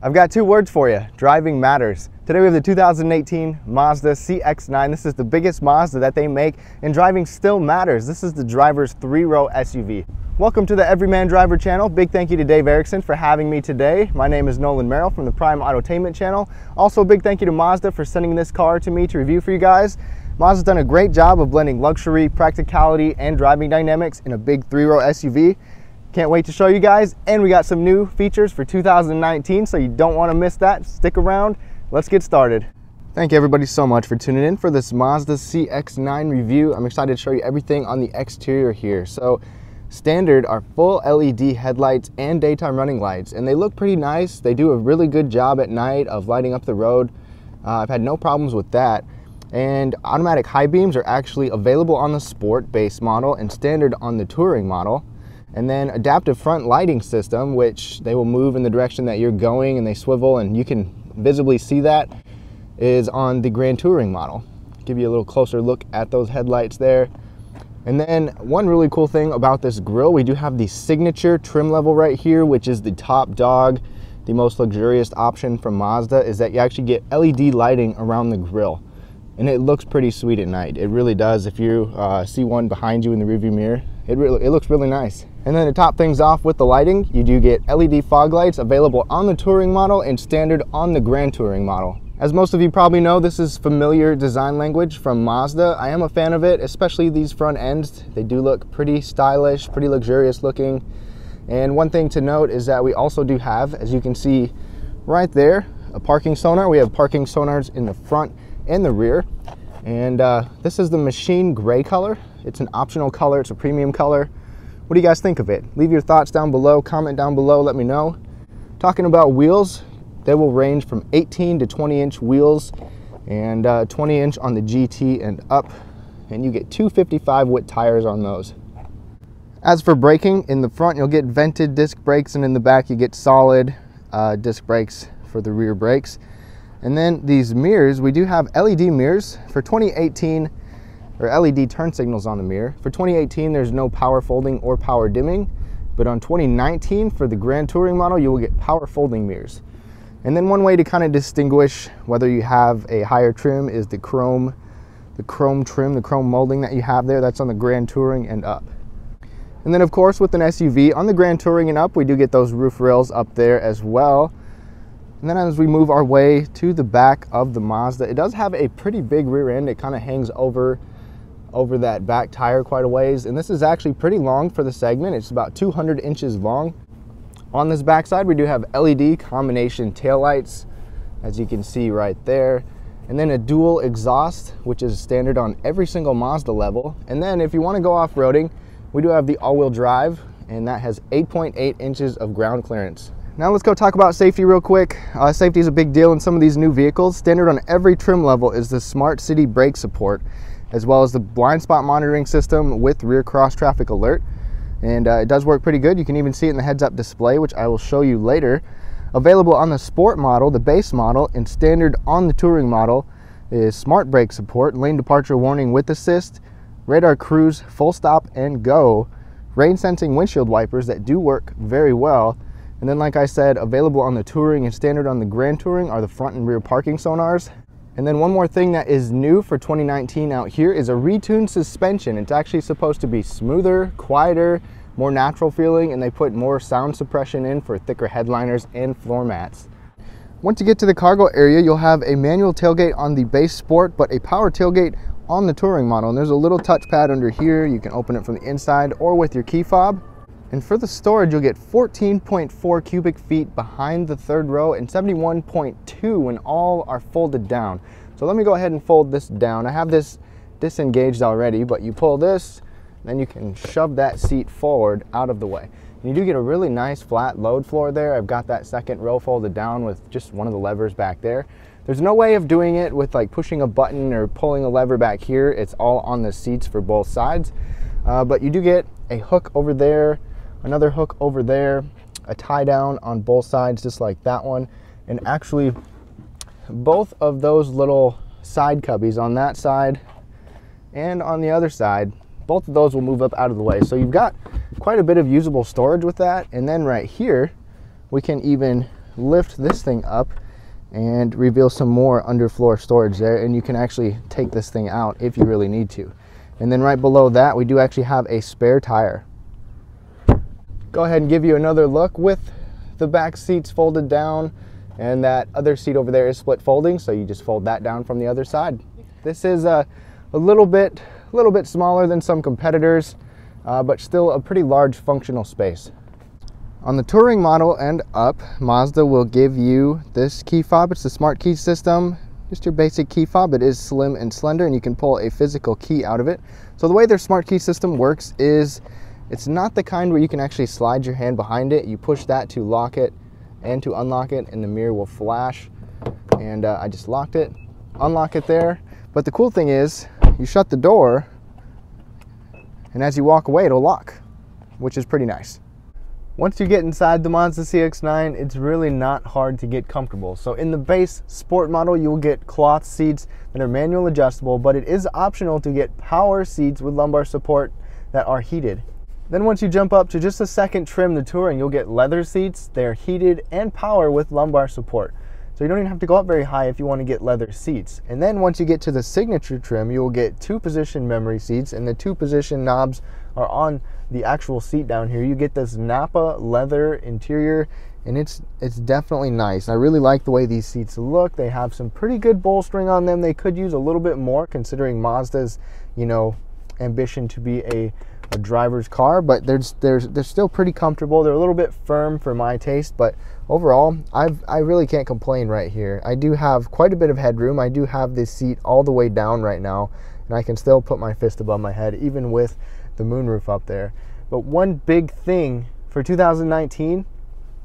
I've got two words for you. Driving matters. Today we have the 2018 Mazda CX-9. This is the biggest Mazda that they make, and driving still matters. This is the driver's three-row SUV. Welcome to the Everyman Driver channel. Big thank you to Dave Erickson for having me today. My name is Nolan Merrill from the Prime Autotainment channel. Also a big thank you to Mazda for sending this car to me to review for you guys. Mazda's done a great job of blending luxury, practicality, and driving dynamics in a big three-row SUV. Can't wait to show you guys, and we got some new features for 2019, so you don't want to miss that. Stick around. Let's get started. Thank you everybody so much for tuning in for this Mazda CX-9 review. I'm excited to show you everything on the exterior here. So standard are full LED headlights and daytime running lights, and they look pretty nice. They do a really good job at night of lighting up the road. I've had no problems with that. And automatic high beams are actually available on the Sport base model and standard on the Touring model. And then adaptive front lighting system, which they will move in the direction that you're going and they swivel and you can visibly see that, is on the Grand Touring model. Give you a little closer look at those headlights there. And then one really cool thing about this grille, we do have the signature trim level right here, which is the top dog, the most luxurious option from Mazda, is that you actually get LED lighting around the grille. And it looks pretty sweet at night. It really does. If you see one behind you in the rearview mirror, it looks really nice. And then to top things off with the lighting, you do get LED fog lights available on the Touring model and standard on the Grand Touring model. As most of you probably know, this is familiar design language from Mazda. I am a fan of it, especially these front ends. They do look pretty stylish, pretty luxurious looking. And one thing to note is that we also do have, as you can see right there, a parking sonar. We have parking sonars in the front and the rear. And this is the machine gray color. It's an optional color, it's a premium color. What do you guys think of it? Leave your thoughts down below, comment down below, let me know. Talking about wheels, they will range from 18 to 20 inch wheels and 20 inch on the GT and up. And you get 255 width tires on those. As for braking, in the front you'll get vented disc brakes, and in the back you get solid disc brakes for the rear brakes. And then these mirrors, we do have LED mirrors for 2018, or LED turn signals on the mirror. For 2018, there's no power folding or power dimming, but on 2019, for the Grand Touring model, you will get power folding mirrors. And then one way to kind of distinguish whether you have a higher trim is the chrome trim, the chrome molding that you have there. That's on the Grand Touring and up. And then of course, with an SUV, on the Grand Touring and up, we do get those roof rails up there as well. And then as we move our way to the back of the Mazda, it does have a pretty big rear end. It kind of hangs over that back tire quite a ways. And this is actually pretty long for the segment. It's about 200 inches long. On this back side, we do have LED combination taillights, as you can see right there. And then a dual exhaust, which is standard on every single Mazda level. And then if you want to go off-roading, we do have the all-wheel drive, and that has 8.8 inches of ground clearance. Now let's go talk about safety real quick. Safety is a big deal in some of these new vehicles. Standard on every trim level is the Smart City brake support, as well as the blind spot monitoring system with rear cross traffic alert. And it does work pretty good. You can even see it in the heads-up display, which I will show you later. Available on the Sport model, the base model, and standard on the Touring model is Smart brake support, lane departure warning with assist, radar cruise, full stop and go, rain sensing windshield wipers that do work very well. And then, like I said, available on the Touring and standard on the Grand Touring are the front and rear parking sonars. And then one more thing that is new for 2019 out here is a retuned suspension. It's actually supposed to be smoother, quieter, more natural feeling, and they put more sound suppression in for thicker headliners and floor mats. Once you get to the cargo area, you'll have a manual tailgate on the base Sport, but a power tailgate on the Touring model. And there's a little touchpad under here. You can open it from the inside or with your key fob. And for the storage, you'll get 14.4 cubic feet behind the third row and 71.2 when all are folded down. So let me go ahead and fold this down. I have this disengaged already, but you pull this, then you can shove that seat forward out of the way. And you do get a really nice flat load floor there. I've got that second row folded down with just one of the levers back there. There's no way of doing it with like pushing a button or pulling a lever back here. It's all on the seats for both sides. But you do get a hook over there, another hook over there, a tie down on both sides just like that one, and actually both of those little side cubbies on that side and on the other side, both of those will move up out of the way. So you've got quite a bit of usable storage with that. And then right here we can even lift this thing up and reveal some more underfloor storage there, and you can actually take this thing out if you really need to. And then right below that, we do actually have a spare tire. Go ahead and give you another look with the back seats folded down, and that other seat over there is split folding, so you just fold that down from the other side. This is a little bit smaller than some competitors, but still a pretty large functional space. On the touring model and up, Mazda will give you this key fob. It's the smart key system, just your basic key fob. It is slim and slender, and you can pull a physical key out of it. So the way their smart key system works is it's not the kind where you can actually slide your hand behind it. You push that to lock it and to unlock it, and the mirror will flash. And I just locked it, unlock it there. But the cool thing is you shut the door, and as you walk away, it'll lock, which is pretty nice. Once you get inside the Mazda CX-9, it's really not hard to get comfortable. So in the base sport model, you will get cloth seats that are manual adjustable, but it is optional to get power seats with lumbar support that are heated. Then once you jump up to just a second trim, the Touring, you'll get leather seats. They're heated and power with lumbar support. So you don't even have to go up very high if you want to get leather seats. And then once you get to the signature trim, you will get 2-position memory seats, and the 2-position knobs are on the actual seat down here. You get this Napa leather interior, and it's definitely nice. I really like the way these seats look. They have some pretty good bolstering on them. They could use a little bit more considering Mazda's, you know, ambition to be a driver's car, but they're still pretty comfortable. They're a little bit firm for my taste, but overall, I really can't complain right here. I do have quite a bit of headroom. I do have this seat all the way down right now, and I can still put my fist above my head, even with the moonroof up there. But one big thing for 2019,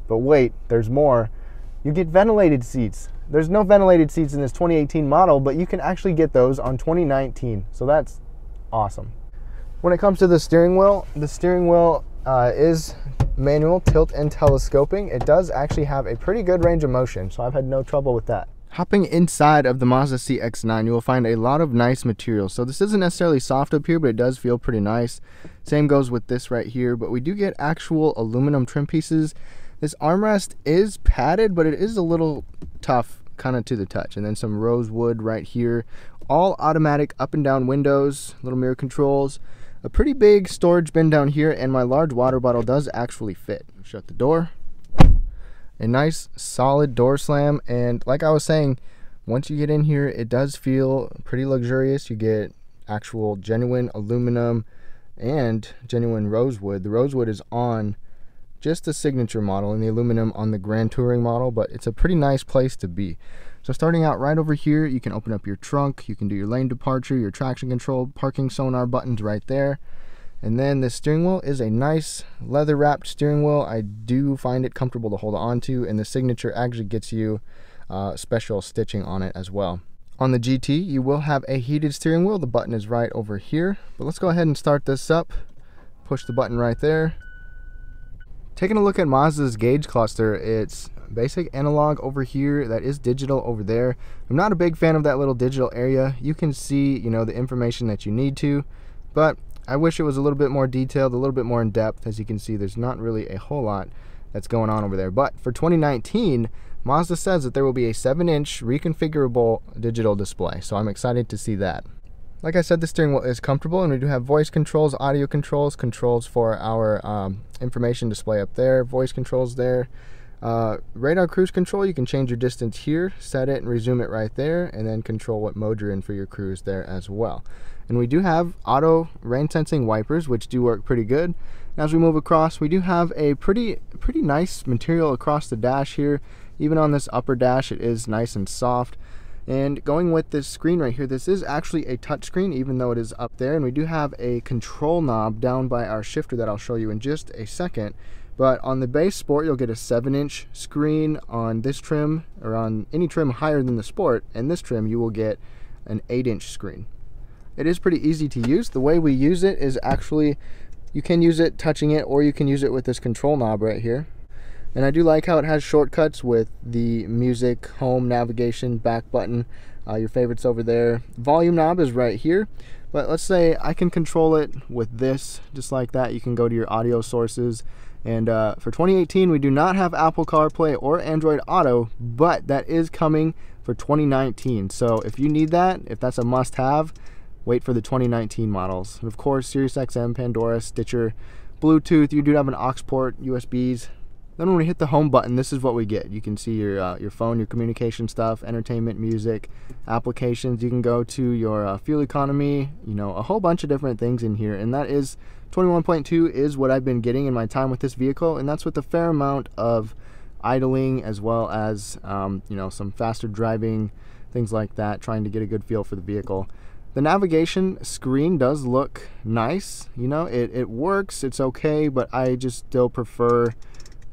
but wait, there's more. You get ventilated seats. There's no ventilated seats in this 2018 model, but you can actually get those on 2019, so that's awesome. When it comes to the steering wheel is manual, tilt and telescoping. It does actually have a pretty good range of motion, so I've had no trouble with that. Hopping inside of the Mazda CX-9, you will find a lot of nice materials. So this isn't necessarily soft up here, but it does feel pretty nice. Same goes with this right here, but we do get actual aluminum trim pieces. This armrest is padded, but it is a little tough kind of to the touch. And then some rosewood right here. All automatic up and down windows, little mirror controls. A pretty big storage bin down here, and my large water bottle does actually fit. Shut the door. A nice solid door slam, and like I was saying, once you get in here, it does feel pretty luxurious. You get actual genuine aluminum and genuine rosewood. The rosewood is on just the signature model and the aluminum on the Grand Touring model, but it's a pretty nice place to be. So starting out right over here, you can open up your trunk, you can do your lane departure, your traction control, parking sonar buttons right there. And then the steering wheel is a nice leather wrapped steering wheel. I do find it comfortable to hold on to, and the signature actually gets you special stitching on it as well. On the GT, you will have a heated steering wheel. The button is right over here, but let's go ahead and start this up. Push the button right there. Taking a look at Mazda's gauge cluster, it's basic analog over here, that is digital over there. I'm not a big fan of that little digital area. You can see, you know, the information that you need to, but I wish it was a little bit more detailed, a little bit more in depth. As you can see, there's not really a whole lot that's going on over there. But for 2019, Mazda says that there will be a 7-inch reconfigurable digital display, so I'm excited to see that. Like I said, the steering wheel is comfortable, and we do have voice controls, audio controls, controls for our information display up there, voice controls there. Radar cruise control, you can change your distance here, set it and resume it right there, and then control what mode you're in for your cruise there as well. And we do have auto rain sensing wipers, which do work pretty good. As we move across, we do have a pretty nice material across the dash here. Even on this upper dash, it is nice and soft. And going with this screen right here, this is actually a touch screen, even though it is up there. And we do have a control knob down by our shifter that I'll show you in just a second. But on the base Sport, you'll get a 7-inch screen. On this trim, or on any trim higher than the Sport, and this trim, you will get an 8-inch screen. It is pretty easy to use. The way we use it is actually, you can use it touching it, or you can use it with this control knob right here. And I do like how it has shortcuts with the music, home, navigation, back button, your favorites over there. Volume knob is right here. But let's say I can control it with this, just like that. You can go to your audio sources. And for 2018, we do not have Apple CarPlay or Android Auto, but that is coming for 2019. So if you need that, if that's a must-have, wait for the 2019 models. And of course, Sirius XM, Pandora, Stitcher, Bluetooth. You do have an aux port, USBs. Then when we hit the home button, this is what we get. You can see your phone, your communication stuff, entertainment, music, applications. You can go to your fuel economy, you know, a whole bunch of different things in here. And that is 21.2 is what I've been getting in my time with this vehicle, and that's with a fair amount of idling as well as you know, some faster driving, things like that, trying to get a good feel for the vehicle. The navigation screen does look nice, you know, it works, it's okay, but I just still prefer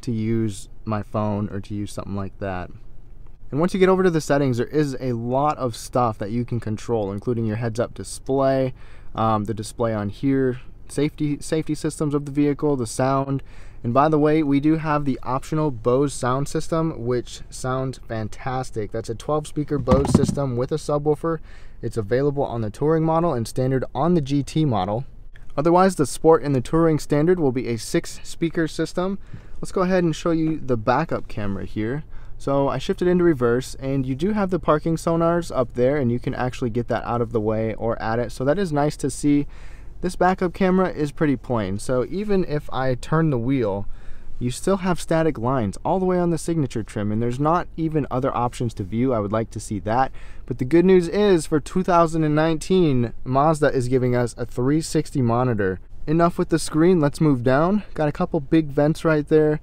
to use my phone or to use something like that. And once you get over to the settings, there is a lot of stuff that you can control, including your heads-up display, the display on here, safety systems of the vehicle, the sound. And by the way, we do have the optional Bose sound system, which sounds fantastic. That's a 12-speaker Bose system with a subwoofer. It's available on the Touring model and standard on the GT model. Otherwise, the Sport and the Touring standard will be a 6-speaker system. Let's go ahead and show you the backup camera here. So I shifted into reverse, and you do have the parking sonars up there, and you can actually get that out of the way or at it. So that is nice to see. This backup camera is pretty plain. So even if I turn the wheel, you still have static lines all the way on the signature trim, and there's not even other options to view. I would like to see that. But the good news is for 2019, Mazda is giving us a 360 monitor. Enough with the screen, let's move down. Got a couple big vents right there.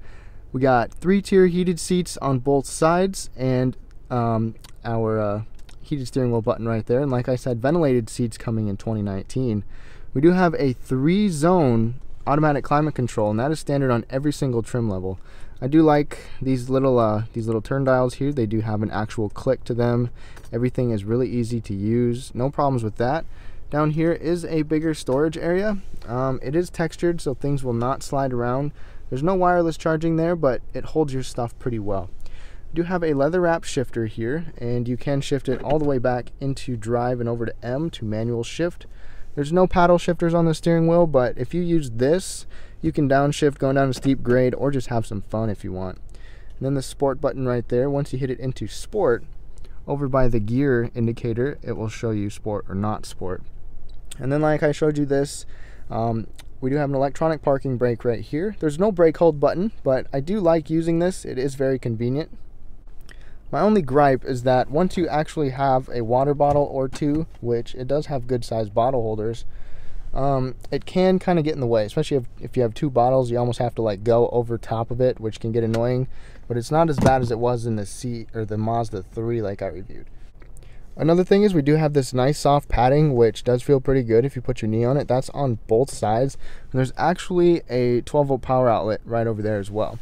We got 3-tier heated seats on both sides, and our heated steering wheel button right there. And like I said, ventilated seats coming in 2019. We do have a 3-zone automatic climate control, and that is standard on every single trim level. I do like these little turn dials here. They do have an actual click to them. Everything is really easy to use. No problems with that. Down here is a bigger storage area. It is textured, so things will not slide around. There's no wireless charging there, but it holds your stuff pretty well. You do have a leather wrap shifter here, and you can shift it all the way back into drive and over to M to manual shift. There's no paddle shifters on the steering wheel, but if you use this, you can downshift going down a steep grade or just have some fun if you want. And then the Sport button right there, once you hit it into Sport, over by the gear indicator, it will show you Sport or not Sport. And then like I showed you this, we do have an electronic parking brake right here. There's no brake hold button, but I do like using this. It is very convenient. My only gripe is that once you actually have a water bottle or two, which it does have good sized bottle holders, it can kind of get in the way, especially if you have 2 bottles. You almost have to like go over top of it, which can get annoying, but it's not as bad as it was in the Mazda 3 like I reviewed. Another thing is we do have this nice soft padding, which does feel pretty good if you put your knee on it. That's on both sides. And there's actually a 12-volt power outlet right over there as well.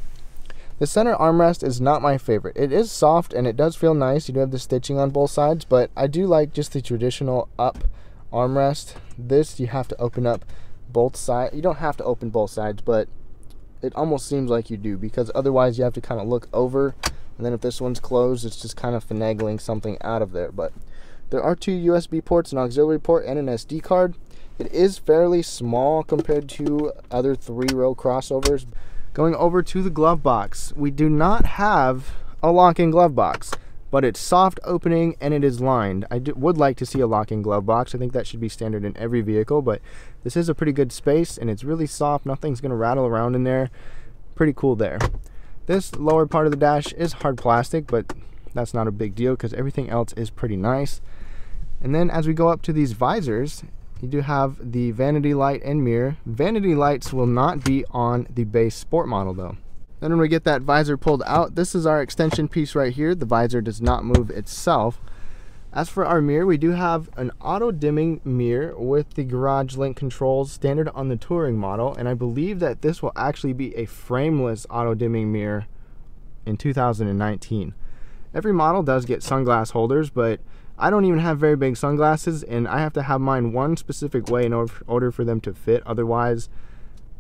The center armrest is not my favorite. It is soft and it does feel nice. You do have the stitching on both sides, but I do like just the traditional up armrest. This, you have to open up both sides. You don't have to open both sides, but it almost seems like you do, because otherwise you have to kind of look over, and then if this one's closed, it's just kind of finagling something out of there. But there are 2 USB ports, an auxiliary port, and an SD card. It is fairly small compared to other 3-row crossovers. Going over to the glove box, we do not have a lock-in glove box, but it's soft opening and it is lined. I would like to see a lock-in glove box. I think that should be standard in every vehicle, but this is a pretty good space and it's really soft. Nothing's going to rattle around in there. Pretty cool there. This lower part of the dash is hard plastic, but that's not a big deal because everything else is pretty nice. And then as we go up to these visors, you do have the vanity light and mirror. Vanity lights will not be on the base Sport model though. Then when we get that visor pulled out, this is our extension piece right here. The visor does not move itself. As for our mirror, we do have an auto dimming mirror with the garage link controls standard on the Touring model, and I believe that this will actually be a frameless auto dimming mirror in 2019. Every model does get sunglass holders, but I don't even have very big sunglasses, and I have to have mine one specific way in order for them to fit. Otherwise,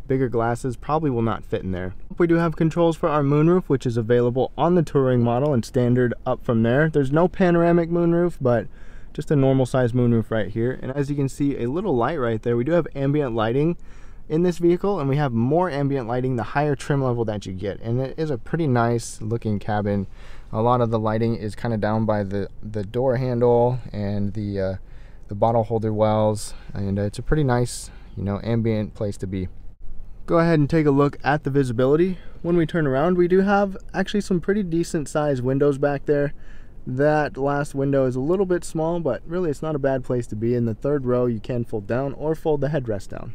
bigger glasses probably will not fit in there. We do have controls for our moonroof, which is available on the Touring model and standard up from there. There's no panoramic moonroof, but just a normal size moonroof right here. And as you can see, a little light right there. We do have ambient lighting in this vehicle, and we have more ambient lighting the higher trim level that you get. And it is a pretty nice looking cabin. A lot of the lighting is kind of down by the door handle and the bottle holder wells, and it's a pretty nice, you know, ambient place to be. Go ahead and take a look at the visibility. When we turn around, we do have actually some pretty decent sized windows back there. That last window is a little bit small, but really it's not a bad place to be. In the third row, you can fold down or fold the headrest down.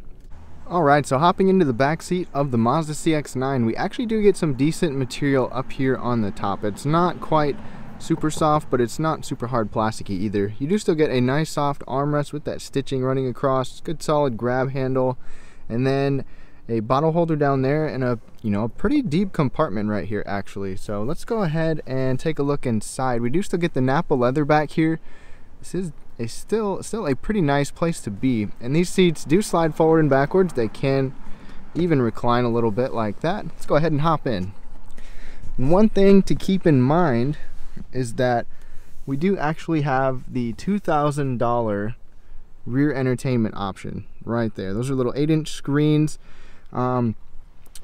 Alright, so hopping into the back seat of the Mazda CX-9, we actually do get some decent material up here on the top. It's not quite super soft, but it's not super hard plasticky either. You do still get a nice soft armrest with that stitching running across, good solid grab handle, and then a bottle holder down there, and a pretty deep compartment right here actually. So let's go ahead and take a look inside. We do still get the Nappa leather back here. This is still a pretty nice place to be, and these seats do slide forward and backwards. They can even recline a little bit like that. Let's go ahead and hop in. And one thing to keep in mind is that we do actually have the $2,000 rear entertainment option right there. Those are little 8-inch screens.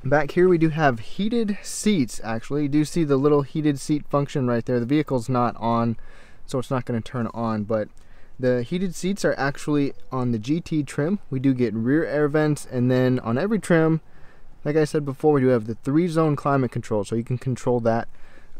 Back here we do have heated seats. Actually, you do see the little heated seat function right there. The vehicle's not on, so it's not going to turn on, but the heated seats are actually on the GT trim. We do get rear air vents, and then on every trim, like I said before, we do have the 3-zone climate control, so you can control that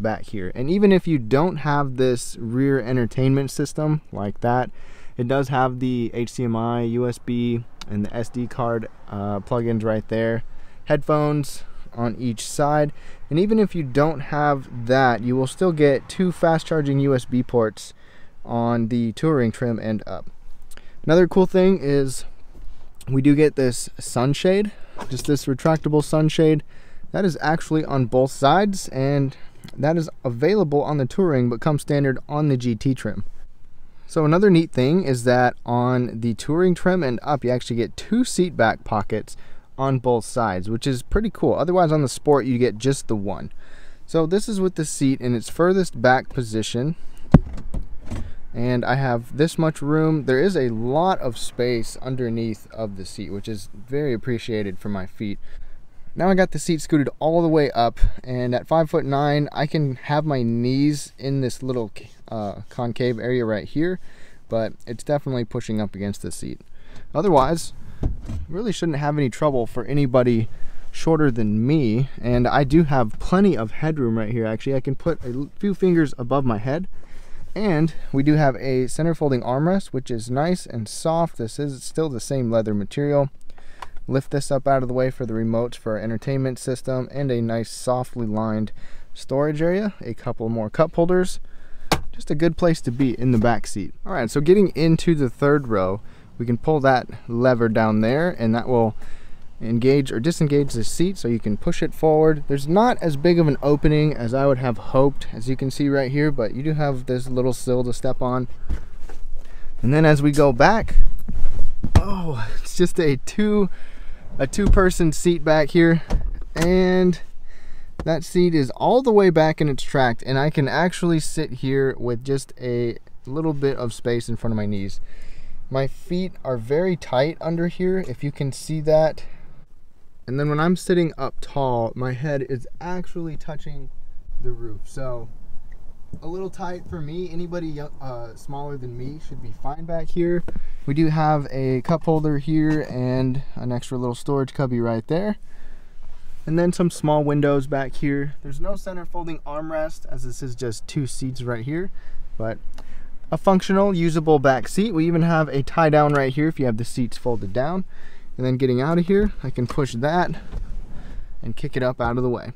back here. And even if you don't have this rear entertainment system like that, it does have the HDMI, USB, and the SD card plugins right there. Headphones on each side. And even if you don't have that, you will still get 2 fast charging USB ports on the touring trim and up. Another cool thing is we do get this sunshade, just this retractable sunshade. That is actually on both sides, and that is available on the touring but comes standard on the GT trim. So another neat thing is that on the touring trim and up, you actually get 2 seat back pockets on both sides, which is pretty cool. Otherwise on the sport you get just the one. So this is with the seat in its furthest back position, and I have this much room. There is a lot of space underneath of the seat, which is very appreciated for my feet. Now I got the seat scooted all the way up, and at 5'9", I can have my knees in this little concave area right here, but it's definitely pushing up against the seat. Otherwise, really shouldn't have any trouble for anybody shorter than me, and I do have plenty of headroom right here. Actually, I can put a few fingers above my head, and we do have a center folding armrest, which is nice and soft. This is still the same leather material. Lift this up out of the way for the remotes for our entertainment system, and a nice softly lined storage area, a couple more cup holders. Just a good place to be in the back seat. All right, so getting into the third row, we can pull that lever down there, and that will engage or disengage the seat, so you can push it forward. There's not as big of an opening as I would have hoped, as you can see right here, but you do have this little sill to step on. And then as we go back, oh, it's just a two-person seat back here, and that seat is all the way back in its track, and I can actually sit here with just a little bit of space in front of my knees. My feet are very tight under here, if you can see that. And then when I'm sitting up tall, my head is actually touching the roof. So a little tight for me. Anybody smaller than me should be fine back here. We do have a cup holder here and an extra little storage cubby right there. And then some small windows back here. There's no center folding armrest, as this is just 2 seats right here, but a functional, usable back seat. We even have a tie down right here if you have the seats folded down. And then getting out of here, I can push that and kick it up out of the way.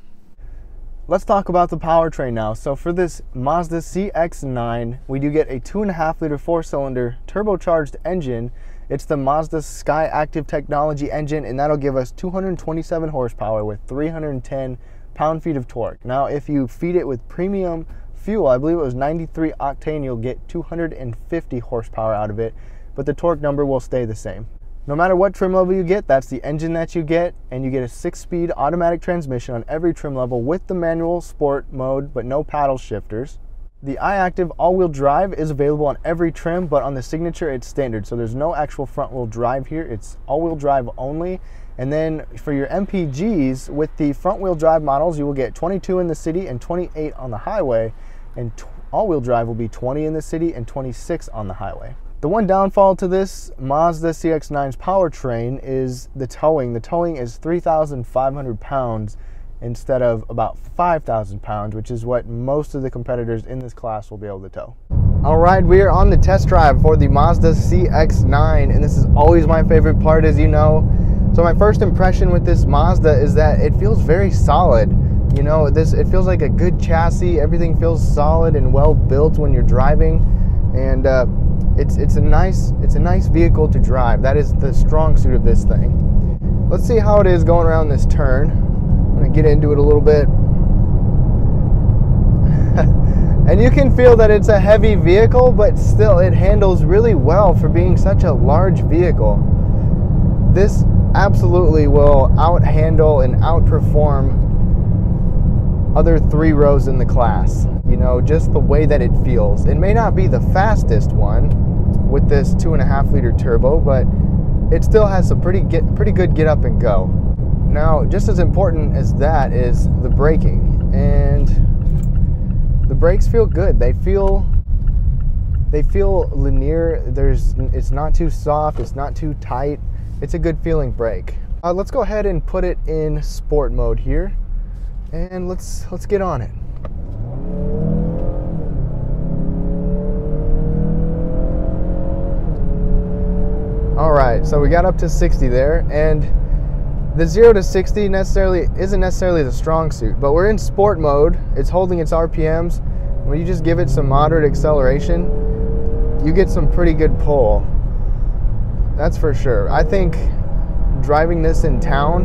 Let's talk about the powertrain now. So for this Mazda CX-9, we do get a 2.5-liter 4-cylinder turbocharged engine. It's the Mazda Sky Active Technology engine, and that'll give us 227 horsepower with 310 pound-feet of torque. Now, if you feed it with premium fuel, I believe it was 93 octane, you'll get 250 horsepower out of it, but the torque number will stay the same. No matter what trim level you get, that's the engine that you get, and you get a 6-speed automatic transmission on every trim level with the manual sport mode, but no paddle shifters. The iActive all-wheel drive is available on every trim, but on the Signature it's standard. So there's no actual front-wheel drive here. It's all-wheel drive only. And then for your MPGs, with the front-wheel drive models, you will get 22 in the city and 28 on the highway. And all-wheel drive will be 20 in the city and 26 on the highway. The one downfall to this Mazda CX-9's powertrain is the towing. The towing is 3,500 pounds instead of about 5,000 pounds, which is what most of the competitors in this class will be able to tow. All right, we are on the test drive for the Mazda CX-9, and this is always my favorite part, as you know. So my first impression with this Mazda is that it feels very solid. You know, it feels like a good chassis. Everything feels solid and well built when you're driving, and it's a nice vehicle to drive. That is the strong suit of this thing. Let's see how it is going around this turn. I'm gonna get into it a little bit. And you can feel that it's a heavy vehicle, but still it handles really well for being such a large vehicle. This absolutely will outhandle and outperform other 3 rows in the class. You know, just the way that it feels. It may not be the fastest one with this 2.5 liter turbo, but it still has a pretty good get up and go. Now, just as important as that is the braking, and the brakes feel good. They feel linear. It's not too soft. It's not too tight. It's a good feeling brake. Let's go ahead and put it in sport mode here, and let's get on it. All right, so we got up to 60 there, and the 0 to 60 isn't necessarily the strong suit, but we're in sport mode. It's holding its RPMs. When you just give it some moderate acceleration, you get some pretty good pull. That's for sure. I think driving this in town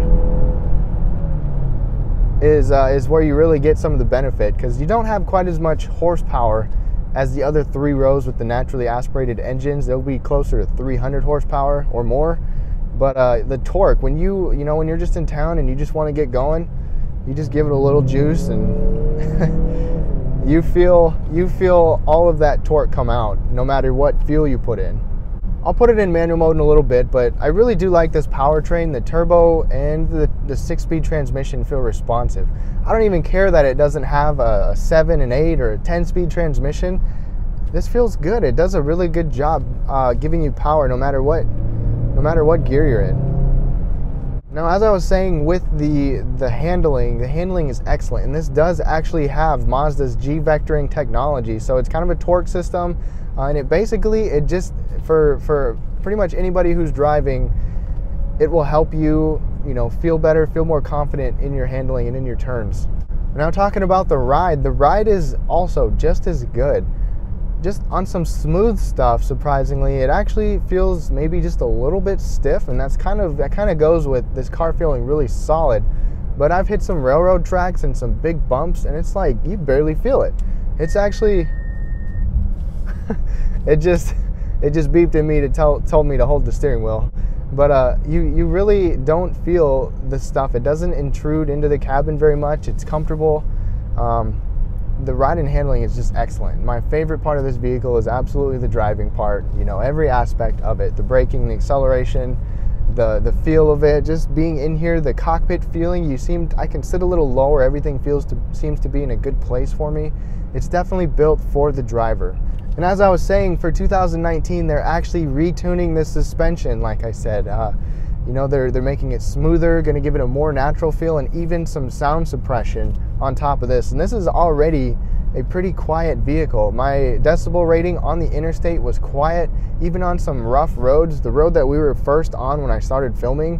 is where you really get some of the benefit, because you don't have quite as much horsepower as the other 3 rows with the naturally aspirated engines. They'll be closer to 300 horsepower or more. But the torque, when when you're just in town and you just want to get going, you just give it a little juice, and you feel all of that torque come out, no matter what fuel you put in. I'll put it in manual mode in a little bit, but I really do like this powertrain. The turbo and the 6-speed transmission feel responsive. I don't even care that it doesn't have a 7, an 8, or a 10-speed transmission. This feels good. It does a really good job giving you power no matter what gear you're in. Now, as I was saying, with the handling is excellent, and this does actually have Mazda's G-vectoring technology. So it's kind of a torque system, and it just for pretty much anybody who's driving, it will help you, feel better, feel more confident in your handling and in your turns. Now, talking about the ride is also just as good. Just on some smooth stuff, surprisingly, it actually feels maybe just a little bit stiff, and that kind of goes with this car feeling really solid. But I've hit some railroad tracks and some big bumps, and it's like you barely feel it. It's actually it just beeped at me to told me to hold the steering wheel. But you really don't feel the stuff. It doesn't intrude into the cabin very much. It's comfortable. The ride and handling is just excellent. My favorite part of this vehicle is absolutely the driving part. Every aspect of it, the braking, the acceleration, the feel of it, just being in here, the cockpit feeling. I can sit a little lower. Everything seems to be in a good place for me. It's definitely built for the driver. And as I was saying, for 2019, they're actually retuning this suspension, like I said. They're making it smoother, going to give it a more natural feel, and even some sound suppression on top of this. And this is already a pretty quiet vehicle. My decibel rating on the interstate was quiet, even on some rough roads. The road that we were first on when I started filming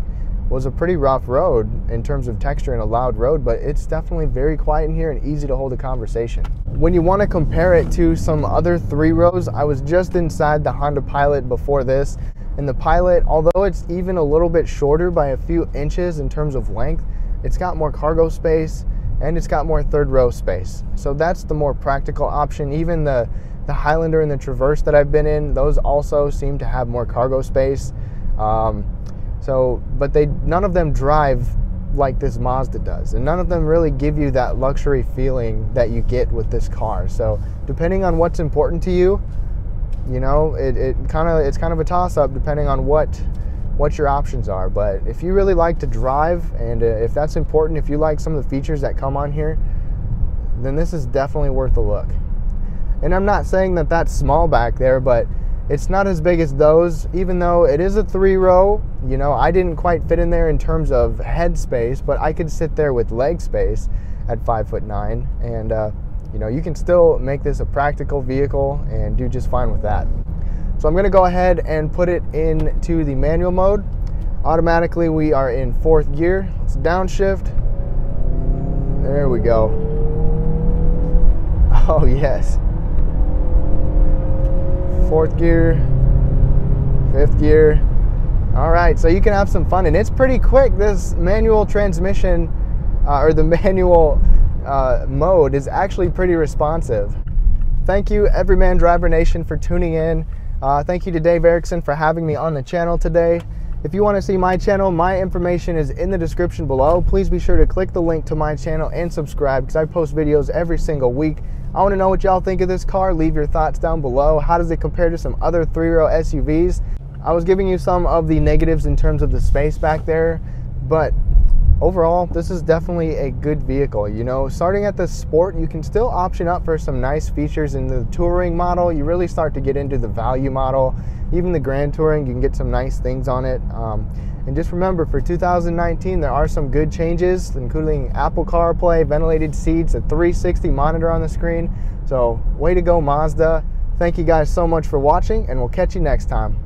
was a pretty rough road in terms of texture and a loud road, but it's definitely very quiet in here and easy to hold a conversation. When you want to compare it to some other 3 rows, I was just inside the Honda Pilot before this, and the Pilot, although it's even a little bit shorter by a few inches in terms of length, it's got more cargo space and it's got more 3rd row space. So that's the more practical option. Even the Highlander and the Traverse that I've been in, those also seem to have more cargo space. But none of them drive like this Mazda does, and none of them really give you that luxury feeling that you get with this car. So depending on what's important to you, you know, it's kind of a toss-up depending on what your options are. But if you really like to drive, and if that's important, if you like some of the features that come on here, then this is definitely worth a look. And I'm not saying that that's small back there, but it's not as big as those, even though it is a 3-row. You know, I didn't quite fit in there in terms of head space, but I could sit there with leg space at 5'9", and you know, you can still make this a practical vehicle and do just fine with that. So I'm going to go ahead and put it into the manual mode. Automatically, we are in 4th gear. Let's downshift. There we go. Oh yes. 4th gear, 5th gear. All right, so you can have some fun, and it's pretty quick. This manual transmission, or the manual mode, is actually pretty responsive. Thank you, Everyman Driver Nation, for tuning in. Thank you to Dave Erickson for having me on the channel today. If you want to see my channel, my information is in the description below. Please be sure to click the link to my channel and subscribe, because I post videos every single week. I want to know what y'all think of this car. Leave your thoughts down below. How does it compare to some other 3-row SUVs? I was giving you some of the negatives in terms of the space back there, but overall, this is definitely a good vehicle. You know, starting at the Sport, you can still option up for some nice features. In the Touring model, you really start to get into the value model. Even the Grand Touring, you can get some nice things on it. And just remember, for 2019, there are some good changes, including Apple CarPlay, ventilated seats, a 360 monitor on the screen. So way to go, Mazda. Thank you guys so much for watching, and we'll catch you next time.